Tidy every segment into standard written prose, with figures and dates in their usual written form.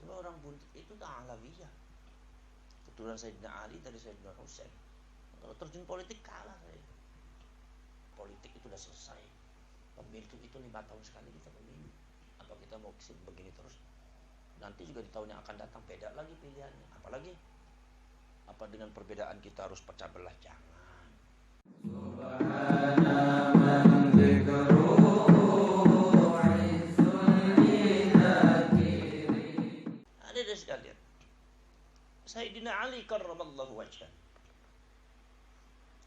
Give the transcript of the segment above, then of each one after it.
Cuma orang buntut itu Alawiyah, keturunan Sayyidina Ali dari Sayyidina Husain. Kalau terjun politik kalah saya. Politik itu udah selesai. Pemilu itu 5 tahun sekali kita pemilu. Apa kita mau begini terus? Nanti juga di tahun yang akan datang beda lagi pilihannya. Apalagi apa dengan perbedaan kita harus pecah belah? Jangan. Ada sekalian. Sayyidina Ali karramallahu wajhah.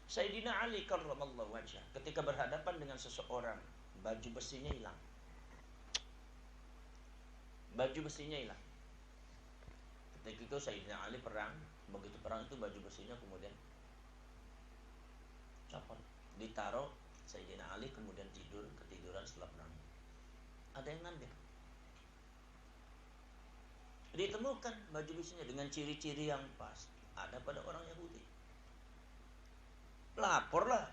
Sayyidina Ali karramallahu wajhah ketika berhadapan dengan seseorang, baju besinya hilang. Baju besinya hilang. Ketika itu Sayyidina Ali perang, begitu perang itu baju besinya kemudian copot, ditaruh. Sayyidina Ali kemudian ketiduran setelah perang. Ada yang ngambil. Ditemukan baju besinya dengan ciri-ciri yang pas, ada pada orang Yahudi. Laporlah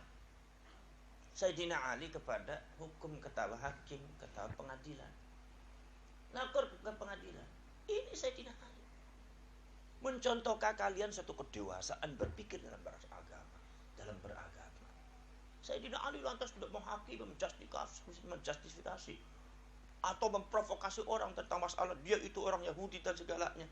Sayyidina Ali kepada hukum, ketawa hakim, ketawa pengadilan. Lapor ke pengadilan. Ini Sayyidina Ali mencontohkan kalian satu kedewasaan berpikir dalam beragama, Sayyidina Ali lantas tidak menghakimi, menjustifikasi atau memprovokasi orang tentang masalah dia itu orang Yahudi dan segalanya.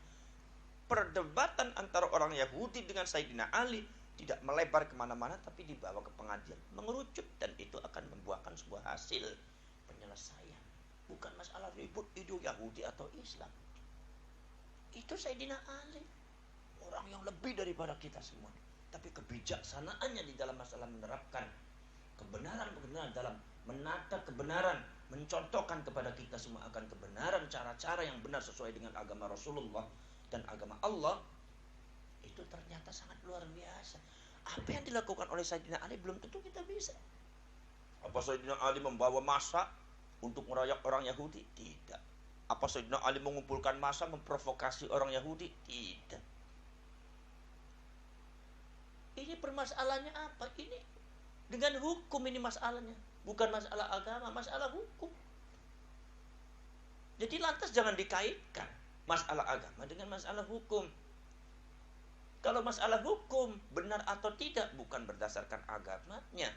Perdebatan antara orang Yahudi dengan Sayyidina Ali tidak melebar kemana-mana, tapi dibawa ke pengadilan, mengerucut, dan itu akan membuahkan sebuah hasil penyelesaian. Bukan masalah ribut itu Yahudi atau Islam. Itu Sayyidina Ali, orang yang lebih daripada kita semua, tapi kebijaksanaannya di dalam masalah menerapkan kebenaran dalam menata kebenaran, mencontohkan kepada kita semua akan kebenaran, cara-cara yang benar sesuai dengan agama Rasulullah dan agama Allah, itu ternyata sangat luar biasa. Apa yang dilakukan oleh Sayyidina Ali belum tentu kita bisa. Apa Sayyidina Ali membawa massa untuk merayak orang Yahudi? Tidak. Apa Sayyidina Ali mengumpulkan massa memprovokasi orang Yahudi? Tidak. Ini permasalahannya apa? Ini dengan hukum, ini masalahnya. Bukan masalah agama, masalah hukum. Jadi lantas jangan dikaitkan masalah agama dengan masalah hukum. Kalau masalah hukum benar atau tidak bukan berdasarkan agamanya.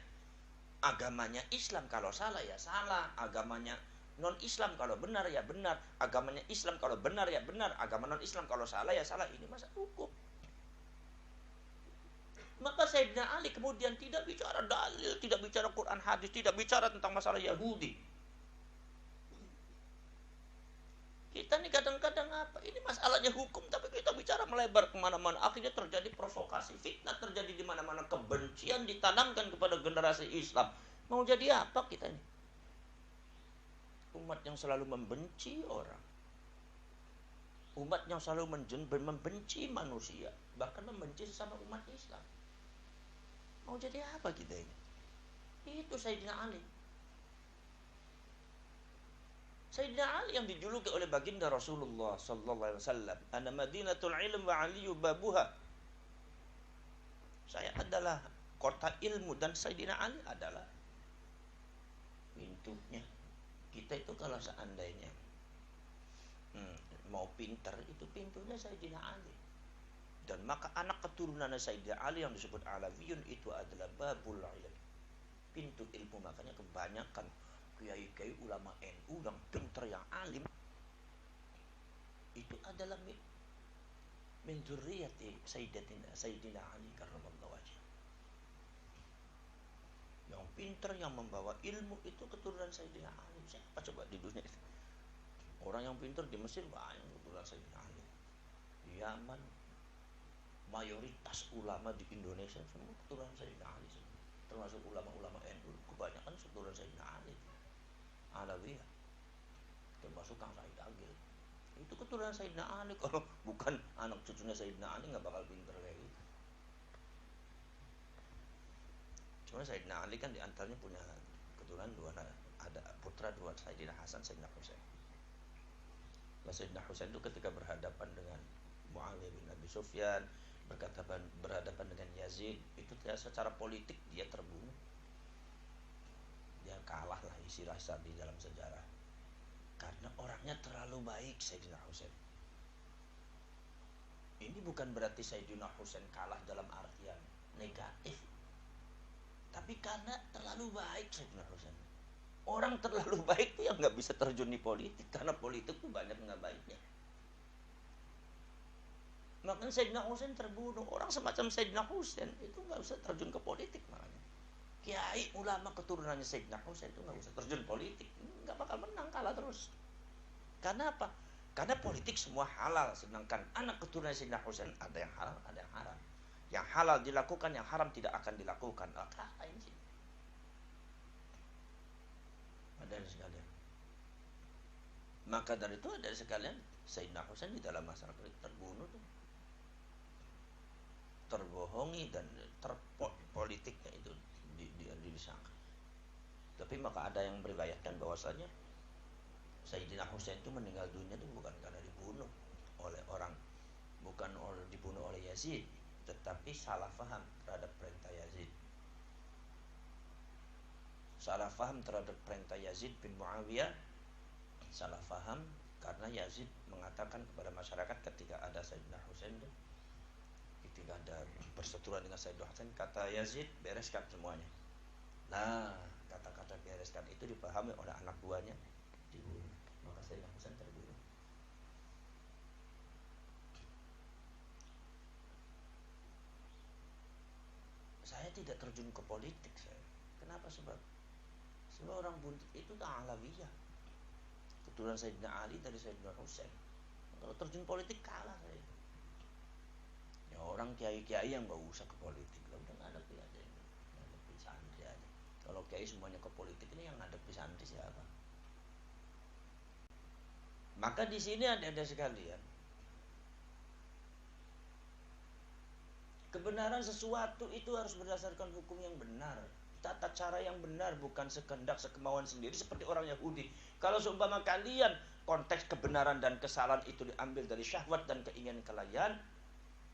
Agamanya Islam kalau salah ya salah, agamanya non-Islam kalau benar ya benar, agamanya Islam kalau benar ya benar, agama non-Islam kalau salah ya salah. Ini masalah hukum. Maka Sayyidina Ali kemudian tidak bicara dalil, tidak bicara Quran hadis, tidak bicara tentang masalah Yahudi. Kita nih kadang-kadang apa? Ini masalahnya hukum, tapi kita bicara melebar kemana-mana. Akhirnya terjadi provokasi, fitnah terjadi di mana-mana, kebencian ditanamkan kepada generasi Islam. Mau jadi apa kita ini? Umat yang selalu membenci orang, umat yang selalu membenci manusia, bahkan membenci sesama umat Islam. Mau jadi apa kita ini? Itu Sayyidina Ali. Sayyidina Ali yang dijuluki oleh baginda Rasulullah sallallahu alaihi wasallam, "Ana Madinatul Ilm wa Aliyu babuha." Saya adalah kota ilmu dan Sayyidina Ali adalah pintunya. Kita itu kalau seandainya mau pintar, itu pintunya Sayyidina Ali. Dan maka anak keturunan Sayyidina Ali yang disebut Alawiyun itu adalah babul ilm, pintu ilmu. Makanya kebanyakan kiai-kiai ulama NU yang pintar, yang alim, itu adalah min dzurriyyati Sayyidina Ali karramallahu wajhah. Yang pintar, yang membawa ilmu itu keturunan Sayyidina Ali. Siapa coba di dunia itu? Orang yang pintar di Mesir banyak keturunan Sayyidina Ali. Di Yaman, mayoritas ulama di Indonesia semua keturunan Sayyidina Ali semua. Termasuk ulama-ulama NU, kebanyakan keturunan Sayyidina Ali. Alawiyah, termasuk Kang Said Agil, itu keturunan Sayyidina Ali. Kalau bukan anak cucunya Sayyidina Ali nggak bakal pinter kayak gitu. Cuma Sayyidina Ali kan diantaranya punya keturunan dua, ada putra dua, Sayyidina Hasan, Sayyidina Husain. Nah, Sayyidina Husain itu ketika berhadapan dengan Muawiyah bin Abi Sufyan, berhadapan dengan Yazid, itu secara politik dia terbunuh. Dia kalah lah istilah di dalam sejarah, karena orangnya terlalu baik Sayyidina Husain. bukan berarti Sayyidina Husain kalah dalam artian negatif. Tapi karena terlalu baik Sayyidina Husain. Orang terlalu baik itu yang nggak bisa terjun di politik. Karena politik itu banyak nggak baiknya. Makanya Sayyidina Husain terbunuh. Orang semacam Sayyidina Husain itu nggak usah terjun ke politik makanya. Kiai ulama keturunannya Sayyidina Husain itu nggak usah terjun politik. Nggak bakal menang, kalah terus. Karena apa? Karena politik semua halal. Sedangkan anak keturunan Sayyidina Husain ada yang halal, ada yang haram. Yang halal dilakukan, yang haram tidak akan dilakukan. Kalah ini. Ada sekalian. Maka dari itu ada sekalian Sayyidina Husain di dalam masalah politik terbunuh tuh. Terbohongi dan politiknya itu disangka. Tapi maka ada yang meriwayatkan bahwasanya Sayyidina Husain itu meninggal dunia itu bukan karena dibunuh oleh orang, bukan dibunuh oleh Yazid, tetapi salah faham terhadap perintah Yazid. Salah faham terhadap perintah Yazid bin Muawiyah. Salah faham karena Yazid mengatakan kepada masyarakat ketika ada Sayyidina Husain itu, ketika ada perseteruan dengan Sayyidina Husain, kata Yazid, bereskan semuanya. Nah, kata-kata bereskan itu dipahami oleh anak buahnya, dibunuh. Maka Sayyidina Husain terbunuh. Saya tidak terjun ke politik saya. Kenapa? Sebab orang buntut itu Alawiyah. Keturunan Sayyidina Ali dari Sayyidina Husain. Kalau terjun politik kalah saya. Ya orang kiai-kiai yang gak usah ke politik lah, udah ngadepi aja, ngadepi santri aja. Kalau kiai semuanya ke politik, ini yang ngadepi santri siapa? Maka di sini ada sekalian. Kebenaran sesuatu itu harus berdasarkan hukum yang benar, tata cara yang benar, bukan sekehendak sekemauan sendiri seperti orang Yahudi. Kalau seumpama kalian konteks kebenaran dan kesalahan itu diambil dari syahwat dan keinginan kalian,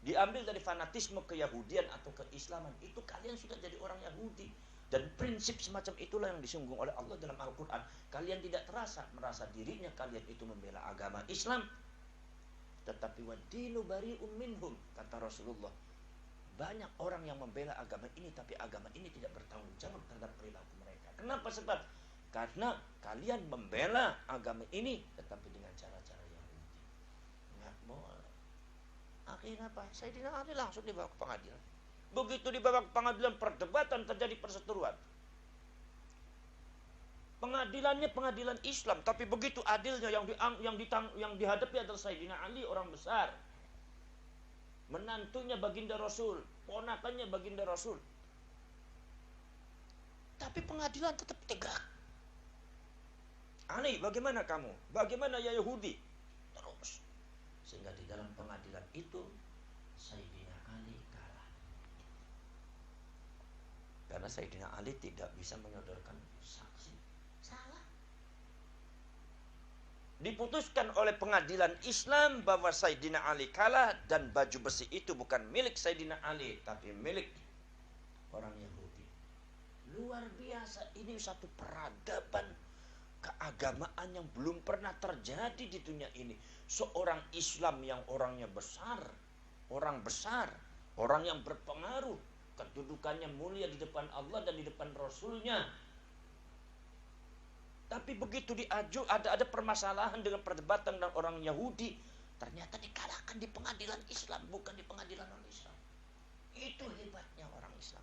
diambil dari fanatisme keyahudian atau keislaman, itu kalian sudah jadi orang Yahudi. Dan prinsip semacam itulah yang disinggung oleh Allah dalam Al-Quran. Kalian tidak merasa dirinya kalian itu membela agama Islam, tetapi wadinu bari'un minhum, kata Rasulullah. Banyak orang yang membela agama ini, tapi agama ini tidak bertanggung jawab terhadap perilaku mereka. Kenapa? Sebab karena kalian membela agama ini, tetapi dengan cara-cara Yahudi. Nggak boleh. Akhirnya apa? Sayyidina Ali langsung dibawa ke pengadilan. Begitu dibawa ke pengadilan, perdebatan terjadi, perseteruan. Pengadilannya pengadilan Islam, tapi begitu adilnya yang dihadapi adalah Sayyidina Ali, orang besar. Menantunya baginda Rasul, ponakannya baginda Rasul. Tapi pengadilan tetap tegak. Ali, bagaimana kamu? Bagaimana ya Yahudi? Terus. Sehingga di dalam pengadilan itu Sayyidina Ali kalah. Karena Sayyidina Ali tidak bisa menyodorkan saksi. Salah. Diputuskan oleh pengadilan Islam bahwa Sayyidina Ali kalah dan baju besi itu bukan milik Sayyidina Ali, tapi milik orang Yahudi. Luar biasa, ini satu peradaban keagamaan yang belum pernah terjadi di dunia ini. Seorang Islam yang orangnya besar, orang yang berpengaruh, kedudukannya mulia di depan Allah dan di depan Rasulnya. Tapi begitu ada permasalahan dengan perdebatan dengan orang Yahudi, ternyata dikalahkan di pengadilan Islam, bukan di pengadilan non-Islam. Itu hebatnya orang Islam.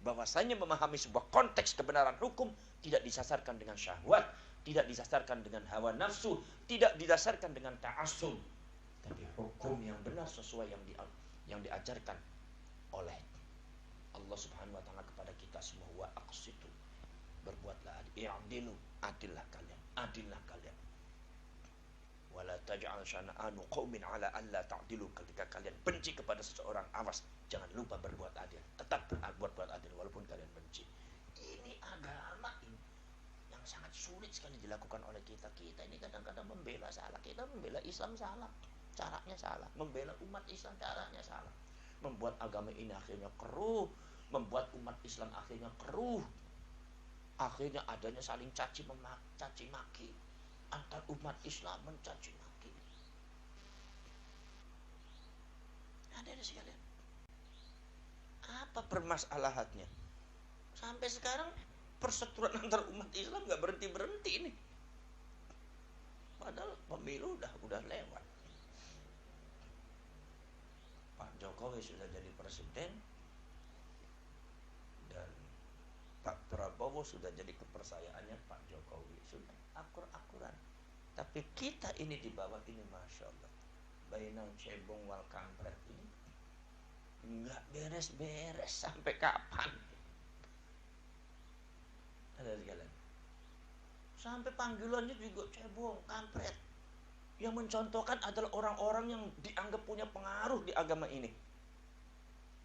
Bahwasanya memahami sebuah konteks kebenaran hukum tidak disasarkan dengan syahwat, tidak disasarkan dengan hawa nafsu, tidak didasarkan dengan ta'assub, tapi hukum yang benar sesuai yang diajarkan oleh Allah Subhanahu wa taala kepada kita semua. Wa aqsitu, berbuatlah adil, i'dilu, adillah kalian. Wala taj'al syana'anu qaumin ala alla ta'dilu, ketika kalian benci kepada seseorang, awas, jangan lupa berbuat adil. Tetap berbuat adil walaupun kalian benci. Ini agama ini yang sangat sulit sekali dilakukan oleh kita. Kita ini kadang-kadang membela salah. Kita membela Islam salah, caranya salah. Membela umat Islam caranya salah. Membuat agama ini akhirnya keruh, membuat umat Islam akhirnya keruh. Akhirnya adanya saling caci maki antar umat Islam, mencaci maki. Apa permasalahannya? Sampai sekarang perseteruan antar umat Islam nggak berhenti ini. Padahal pemilu udah lewat. Pak Jokowi sudah jadi presiden dan Pak Prabowo sudah jadi kepercayaannya Pak Jokowi. Sudah akur-akuran. Tapi kita ini di bawah ini, Masya Allah, bainal cebong wal kampret ini nggak beres-beres. Sampai kapan? Ada sekalian, sampai panggilannya juga cebong, kampret. Yang mencontohkan adalah orang-orang yang dianggap punya pengaruh di agama ini.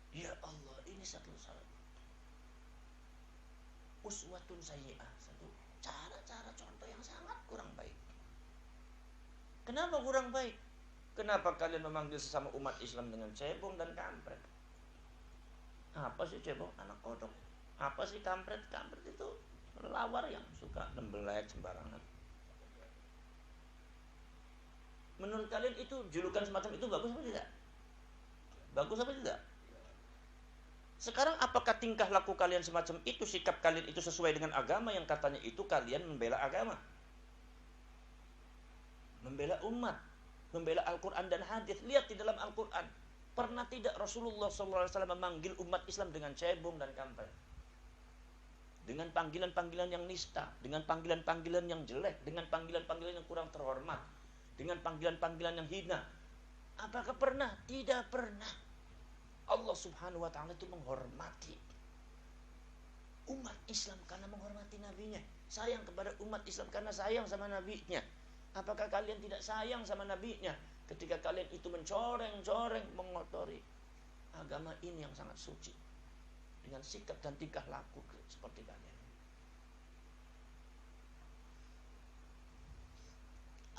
Ya Allah, ini satu uswatun sayyi'ah, satu cara-cara contoh yang sangat kurang baik. Kenapa kurang baik? Kenapa kalian memanggil sesama umat Islam dengan cebong dan kampret? Apa sih cebong? Anak kodok. Apa sih kampret? Kampret itu lawar yang suka nembelek sembarangan. Menurut kalian itu julukan semacam itu bagus apa tidak? Bagus apa tidak? Sekarang apakah tingkah laku kalian semacam itu, sikap kalian itu sesuai dengan agama yang katanya itu kalian membela agama, membela umat, membela Al-Quran dan hadis? Lihat di dalam Al-Quran, pernah tidak Rasulullah SAW memanggil umat Islam dengan cebong dan kampret? Dengan panggilan-panggilan yang nista, dengan panggilan-panggilan yang jelek, dengan panggilan-panggilan yang kurang terhormat, dengan panggilan-panggilan yang hina. Apakah pernah? Tidak pernah. Allah Subhanahu wa ta'ala itu menghormati umat Islam karena menghormati nabinya. Sayang kepada umat Islam karena sayang sama nabinya. Apakah kalian tidak sayang sama nabinya ketika kalian itu mencoreng-coreng, mengotori agama ini yang sangat suci dengan sikap dan tingkah laku seperti kalian?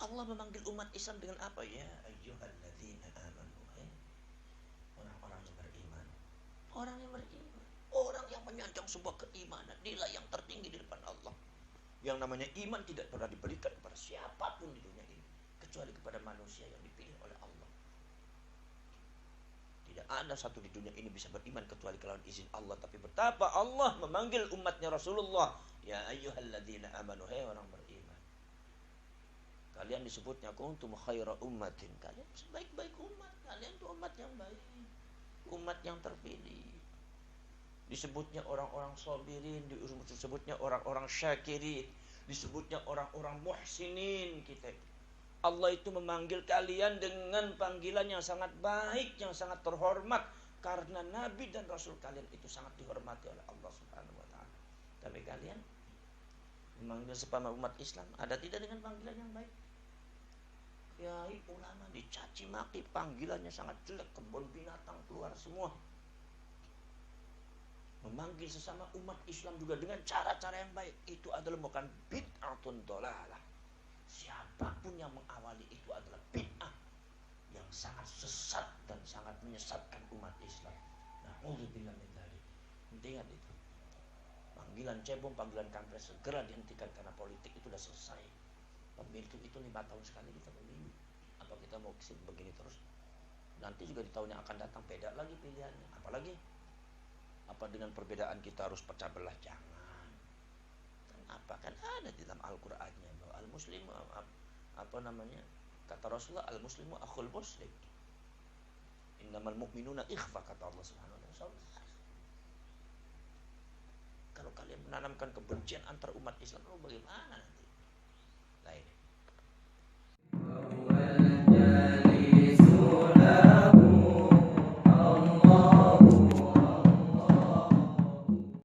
Allah memanggil umat Islam dengan apa? Ya ayyuhalladzina amanu. Orang-orang yang beriman. Orang yang beriman. Orang yang menyandang sebuah keimanan, nilai yang tertinggi di depan Allah. Yang namanya iman tidak pernah diberikan kepada siapapun di dunia ini, kecuali kepada manusia yang dipilih oleh Allah. Tidak ada satu di dunia ini bisa beriman kecuali kalau izin Allah. Tapi betapa Allah memanggil umatnya Rasulullah, ya ayyuhalladzina amanu, hai orang beriman. Kalian disebutnya kuntum khaira ummatin, kalian sebaik-baik umat. Kalian itu umat yang baik, umat yang terpilih. Disebutnya orang-orang sabirin, disebutnya orang-orang syakirin, disebutnya orang-orang muhsinin. Kita Allah itu memanggil kalian dengan panggilan yang sangat baik, yang sangat terhormat, karena Nabi dan Rasul kalian itu sangat dihormati oleh Allah Subhanahu wa ta'ala. Tapi kalian memanggil sesama umat Islam ada tidak dengan panggilan yang baik? Kiai ulama dicaci maki, panggilannya sangat jelek, kebun binatang keluar semua. Memanggil sesama umat Islam juga dengan cara-cara yang baik, itu adalah bukan bid'atun dhalalah. Siapapun yang mengawali itu adalah bid'ah yang sangat sesat dan sangat menyesatkan umat Islam. Na'udzubillah min dzalik. Ingat itu. Panggilan cebong, panggilan kampret segera dihentikan karena politik itu sudah selesai. Pemilu itu 5 tahun sekali kita pemilu. Apa kita mau begini terus? Nanti juga di tahun yang akan datang beda lagi pilihannya. Apalagi apa dengan perbedaan kita harus pecah belah? Jangan. Kenapa? Kan ada di dalam Al-Qur'annya bahwa al-muslimu apa namanya? Kata Rasulullah, al-muslimu akhul muslim. Innamal mu'minuna ikhfa, kata Allah Subhanahu wa ta'ala. Kalau kalian menanamkan kebencian antar umat Islam, lalu bagaimana nanti?